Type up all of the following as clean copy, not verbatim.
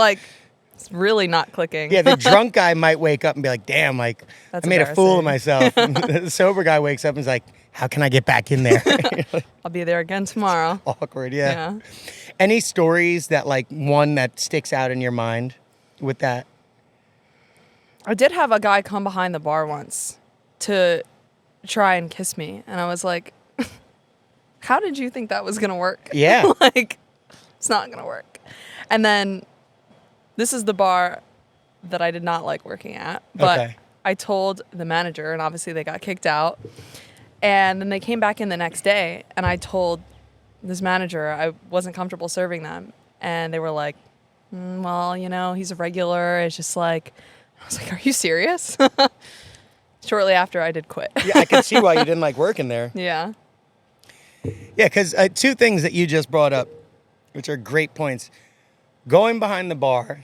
like, it's really not clicking. Yeah, the drunk guy might wake up and be like, damn, like, That's I made a fool of embarrassing. myself. The sober guy wakes up and is like, how can I get back in there? I'll be there again tomorrow. Awkward, yeah. Yeah. Any stories that, like, one that sticks out in your mind with that? I did have a guy come behind the bar once to try and kiss me. And I was like, how did you think that was going to work? Yeah. Like, it's not going to work. And then this is the bar that I did not like working at. But Okay. I told the manager, and obviously they got kicked out. And then they came back in the next day, and I told this manager I wasn't comfortable serving them. And they were like, well, you know, he's a regular. It's just like, I was like, are you serious? Shortly after, I did quit. Yeah, I can see why you didn't like working there. Yeah. Yeah, because two things that you just brought up, which are great points. Going behind the bar,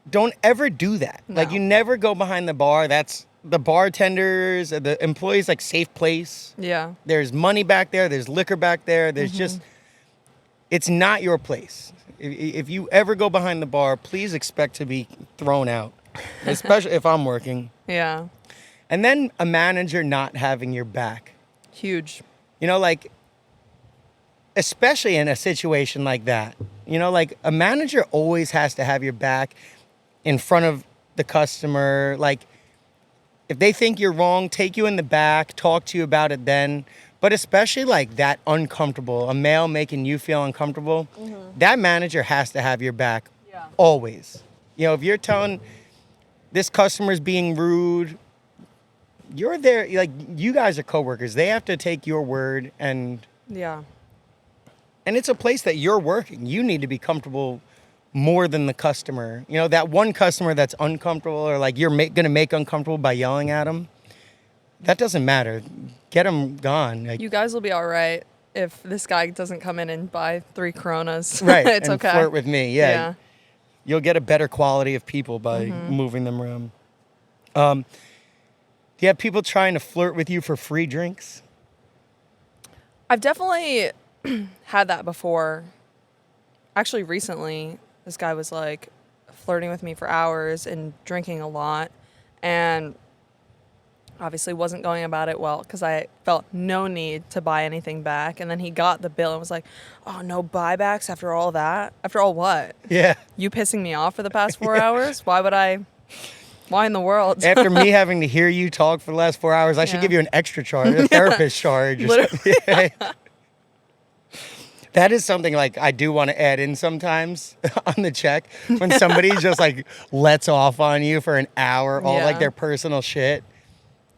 don't ever do that. No. Like, you never go behind the bar. That's the bartenders, the employees, like, safe place. Yeah. There's money back there. There's liquor back there. There's just, it's not your place. If you ever go behind the bar, please expect to be thrown out, especially if I'm working. Yeah. And then a manager not having your back. Huge. You know, like, especially in a situation like that, you know, like, a manager always has to have your back in front of the customer. Like, if they think you're wrong, take you in the back, talk to you about it then. But especially, like, that uncomfortable, a male making you feel uncomfortable, that manager has to have your back always. You know, if you're telling this customer's being rude, you're there, like, you guys are coworkers. They have to take your word, and Yeah. it's a place that you're working. You need to be comfortable more than the customer. You know, that one customer that's uncomfortable, or like you're going to make uncomfortable by yelling at them, that doesn't matter. Get them gone. Like, You guys will be all right if this guy doesn't come in and buy 3 Coronas. right, It's and okay. flirt with me. Yeah. Yeah. You'll get a better quality of people by moving them around. Do you have people trying to flirt with you for free drinks? I've definitely had that before. Actually, recently, this guy was like flirting with me for hours and drinking a lot, and obviously wasn't going about it well because I felt no need to buy anything back. And then he got the bill and was like, oh, no buybacks after all that? After all what? Yeah. You pissing me off for the past 4 hours? Why would I? Why in the world? After me having to hear you talk for the last 4 hours, I should Yeah. give you an extra charge, a therapist charge. Or Literally. something. That is something, like, I do want to add in sometimes on the check, when somebody just, like, lets off on you for an hour, all like Yeah. their personal shit.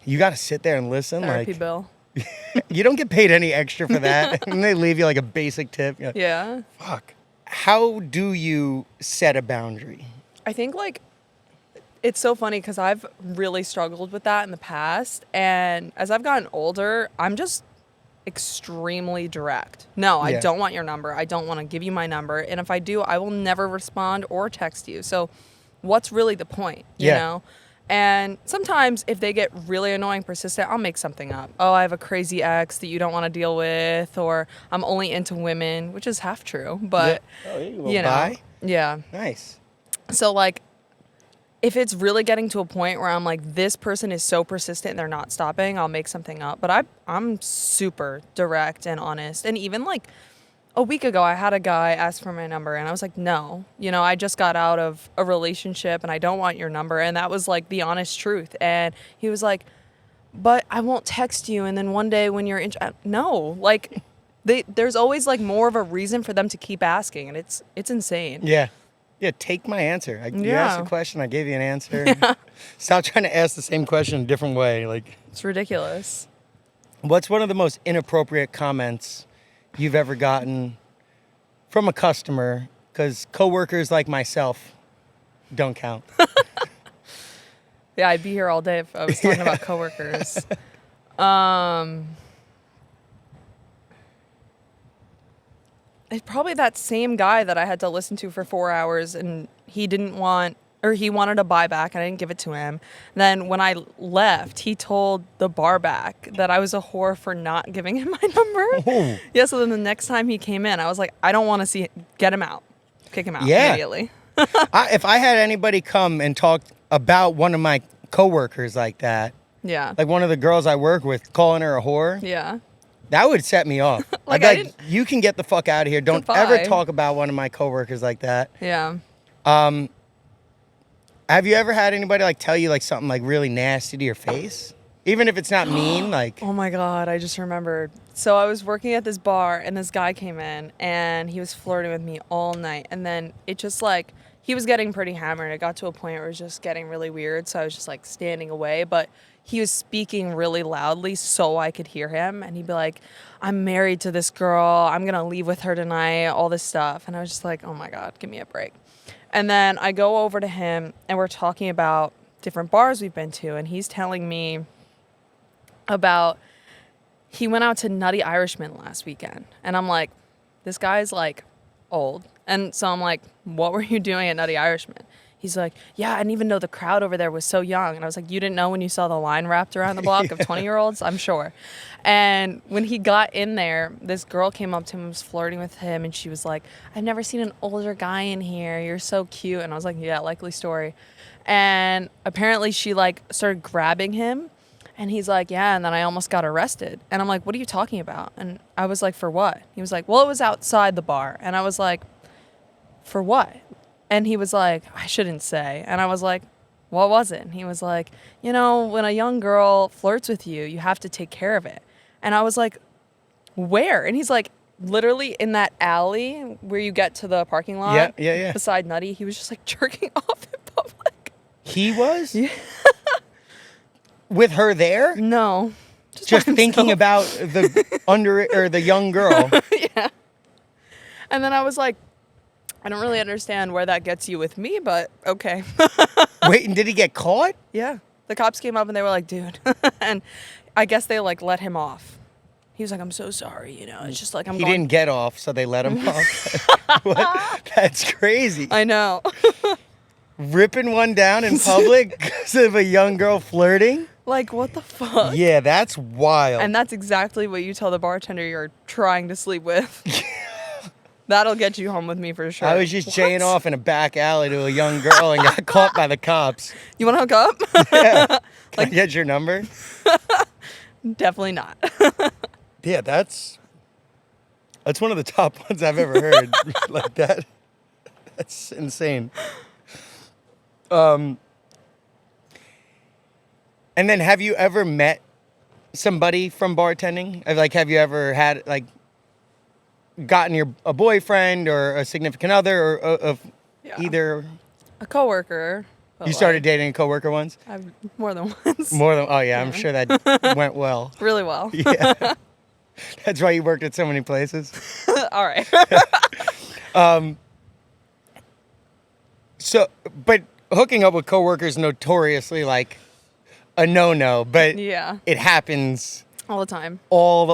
You got to sit there and listen. Therapy Like, bill. you don't get paid any extra for that. And they leave you like a basic tip. You're like, Yeah. fuck. How do you set a boundary? I think, like, it's so funny because I've really struggled with that in the past. And as I've gotten older, I'm just extremely direct. No, I Yeah. don't want your number. I don't want to give you my number. And if I do, I will never respond or text you. So what's really the point, you Yeah. know? And sometimes if they get really annoying, persistent, I'll make something up. Oh, I have a crazy ex that you don't want to deal with, or I'm only into women, which is half true, but Yeah. Oh, you you know, bye? yeah. Nice. So, like, if it's really getting to a point where I'm like, this person is so persistent and they're not stopping, I'll make something up. But I'm super direct and honest. And even, like, a week ago, I had a guy ask for my number, and I was like, no. You know, I just got out of a relationship, and I don't want your number. And that was, like, the honest truth. And he was like, but I won't text you, and then one day when you're no. Like, there's always, like, more of a reason for them to keep asking, and it's insane. Yeah. Yeah, take my answer. You asked a question, I gave you an answer. Yeah. Stop trying to ask the same question a different way. Like, It's ridiculous. what's one of the most inappropriate comments you've ever gotten from a customer? Because coworkers like myself don't count. Yeah, I'd be here all day if I was talking about coworkers. It's probably that same guy that I had to listen to for 4 hours, and he wanted a buyback, and I didn't give it to him. Then when I left, he told the bar back that I was a whore for not giving him my number. Oh. Yeah, so then the next time he came in, I was like, I don't want to get him out. Kick him out Yeah. immediately. If I had anybody come and talk about one of my coworkers like that, Yeah. like one of the girls I work with, calling her a whore, Yeah. that would set me off. Like, I'd I be like, you can get the fuck out of here. Don't Goodbye. ever talk about one of my coworkers like that. Yeah. Have you ever had anybody like tell you like something like really nasty to your face? Even if it's not mean, like. Oh my God, I just remembered. So I was working at this bar and this guy came in and he was flirting with me all night. And then it just like, he was getting pretty hammered. It got to a point where it was just getting really weird. So I was just like standing away. But he was speaking really loudly so I could hear him. And he'd be like, I'm married to this girl. I'm going to leave with her tonight, all this stuff. And I was just like, oh my God, give me a break. And then I go over to him and we're talking about different bars we've been to. And he's telling me about he went out to Nutty Irishman last weekend. And I'm like, this guy's like old. And so I'm like, what were you doing at Nutty Irishman? He's like, yeah, I didn't even know the crowd over there was so young. And I was like, you didn't know when you saw the line wrapped around the block of 20-year-olds? I'm sure. And when he got in there, this girl came up to him and was flirting with him. And she was like, I've never seen an older guy in here. You're so cute. And I was like, yeah, likely story. And apparently she like started grabbing him. And he's like, yeah, and then I almost got arrested. And I'm like, what are you talking about? And I was like, for what? He was like, well, it was outside the bar. And I was like, for what? And he was like, I shouldn't say. And I was like, what was it? And he was like, you know, when a young girl flirts with you, you have to take care of it. And I was like, where? And he's like, literally in that alley where you get to the parking lot. Yeah. Beside Nutty. He was just like jerking off in public. He was? Yeah. With her there? No. Just thinking about the young girl. Yeah. And then I was like, I don't really understand where that gets you with me, but okay. Wait, and did he get caught? Yeah. The cops came up and they were like, dude. And I guess they like let him off. He was like, I'm so sorry, you know. It's just like He didn't get off, so they let him off. What? That's crazy. I know. Ripping one down in public because of a young girl flirting? Like, what the fuck? Yeah, that's wild. And that's exactly what you tell the bartender you're trying to sleep with. That'll get you home with me for sure. I was just jaying off in a back alley to a young girl and got caught by the cops. You want to hook up? Yeah. Can I get your number? Definitely not. Yeah, that's one of the top ones I've ever heard. Like that. That's insane. And then have you ever met somebody from bartending? Like, have you ever had, like, gotten a boyfriend or a significant other or of either? A coworker. You started dating a coworker once? I've more than once. Oh yeah, I'm sure that went well. Really well. Yeah. That's why you worked at so many places. All right. So, but hooking up with coworkers notoriously like a no-no, but Yeah. it happens All the time. all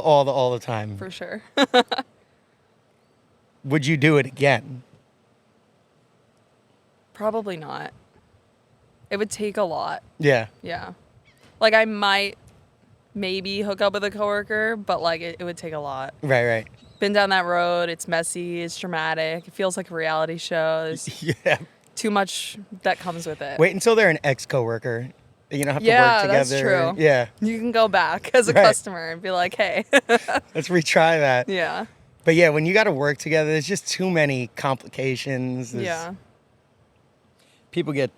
the time. For sure. Would you do it again? Probably not. It would take a lot. Yeah. Yeah. Like, I might maybe hook up with a coworker, but like it would take a lot. Right. Been down that road. It's messy. It's dramatic. It feels like a reality show. There's Yeah. too much that comes with it. Wait until they're an ex-coworker. You don't have to Yeah, work together. that's true. Yeah. You can go back as a Right. customer and be like, hey. Let's retry that. Yeah. But yeah, when you got to work together, there's just too many complications. Yeah. People get,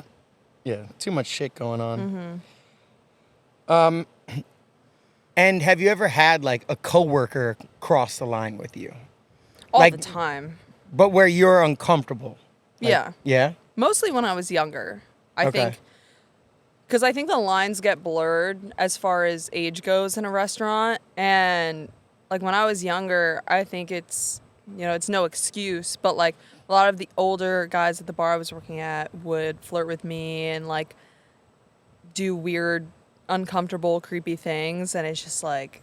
too much shit going on. Mm-hmm. And have you ever had like a coworker cross the line with you? All Like- the time. But where you're uncomfortable? Like, Yeah. Yeah? Mostly when I was younger. I Okay. think. Because I think the lines get blurred as far as age goes in a restaurant. And like when I was younger, I think it's no excuse. But like a lot of the older guys at the bar I was working at would flirt with me and like do weird, uncomfortable, creepy things. And it's just like,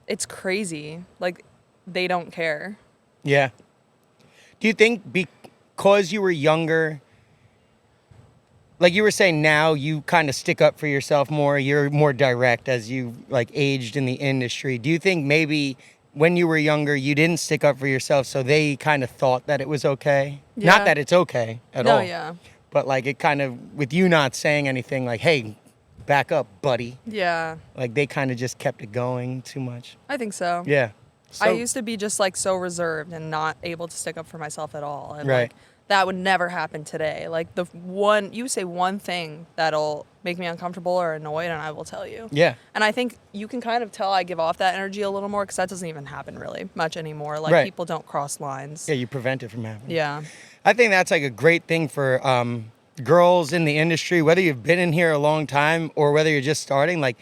it's crazy. Like they don't care. Yeah. Do you think because you were younger, like you were saying now you kind of stick up for yourself more, you're more direct as you like aged in the industry. Do you think maybe when you were younger, you didn't stick up for yourself, so they kind of thought that it was okay. Yeah. Not that it's okay at No, all. yeah. But like it kind of, with you not saying anything like, hey, back up, buddy. Yeah. Like they kind of just kept it going too much. I think so. Yeah. So, I used to be just like so reserved and not able to stick up for myself at all. And Right. like that would never happen today. Like you say one thing that'll make me uncomfortable or annoyed and I will tell you. Yeah. And I think you can kind of tell I give off that energy a little more because that doesn't even happen really much anymore. Like Right. people don't cross lines. Yeah, you prevent it from happening. Yeah. I think that's like a great thing for girls in the industry, whether you've been in here a long time or whether you're just starting, like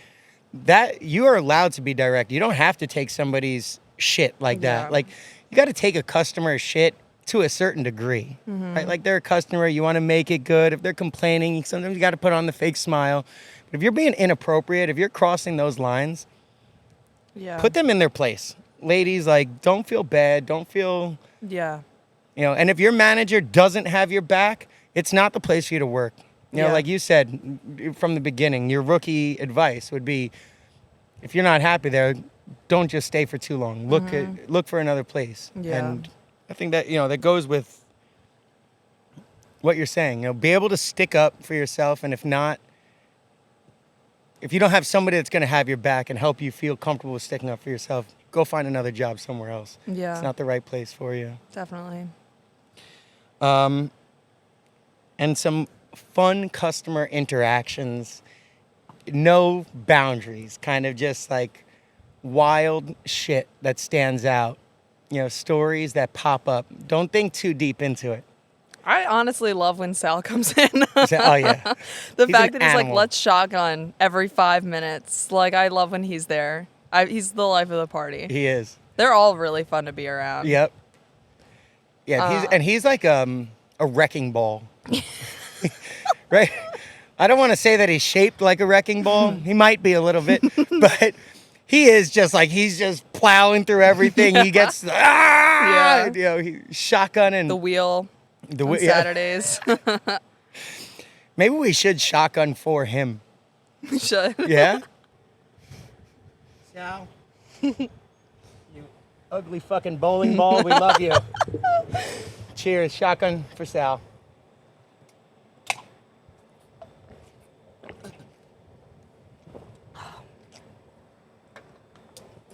that, you are allowed to be direct. You don't have to take somebody's shit like that. Yeah. Like you got to take a customer's shit to a certain degree, right? Like they're a customer, you want to make it good. If they're complaining, sometimes you got to put on the fake smile. But if you're being inappropriate, if you're crossing those lines, Yeah. put them in their place. Ladies, like, don't feel bad. Don't feel, Yeah. you know, and if your manager doesn't have your back, it's not the place for you to work. You know, Yeah. like you said from the beginning, your rookie advice would be, if you're not happy there, don't just stay for too long. Look for another place. Yeah. And I think that, you know, that goes with what you're saying. You know, be able to stick up for yourself, and if not, if you don't have somebody that's going to have your back and help you feel comfortable with sticking up for yourself, go find another job somewhere else. Yeah. It's not the right place for you. Definitely. And some fun customer interactions, no boundaries, kind of just like wild shit that stands out. You know, stories that pop up. Don't think too deep into it. I honestly love when Sal comes in. Oh, yeah. The He's fact an that he's like, animal. let's shotgun every 5 minutes. Like, I love when he's there. He's the life of the party. He is. They're all really fun to be around. Yep. Yeah, he's like a wrecking ball. Right? I don't want to say that he's shaped like a wrecking ball. He might be a little bit, but he is just like, he's just plowing through everything. He gets, Yeah. you know, shotgunning. The wheel on yeah. Saturdays. Maybe we should shotgun for him. We should. Yeah? Sal, you ugly fucking bowling ball, we love you. Cheers, shotgun for Sal.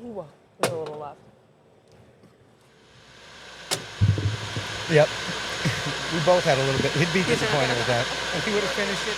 Ooh, there's a little left. Yep. We both had a little bit. He'd be disappointed with that. If he would have finished it.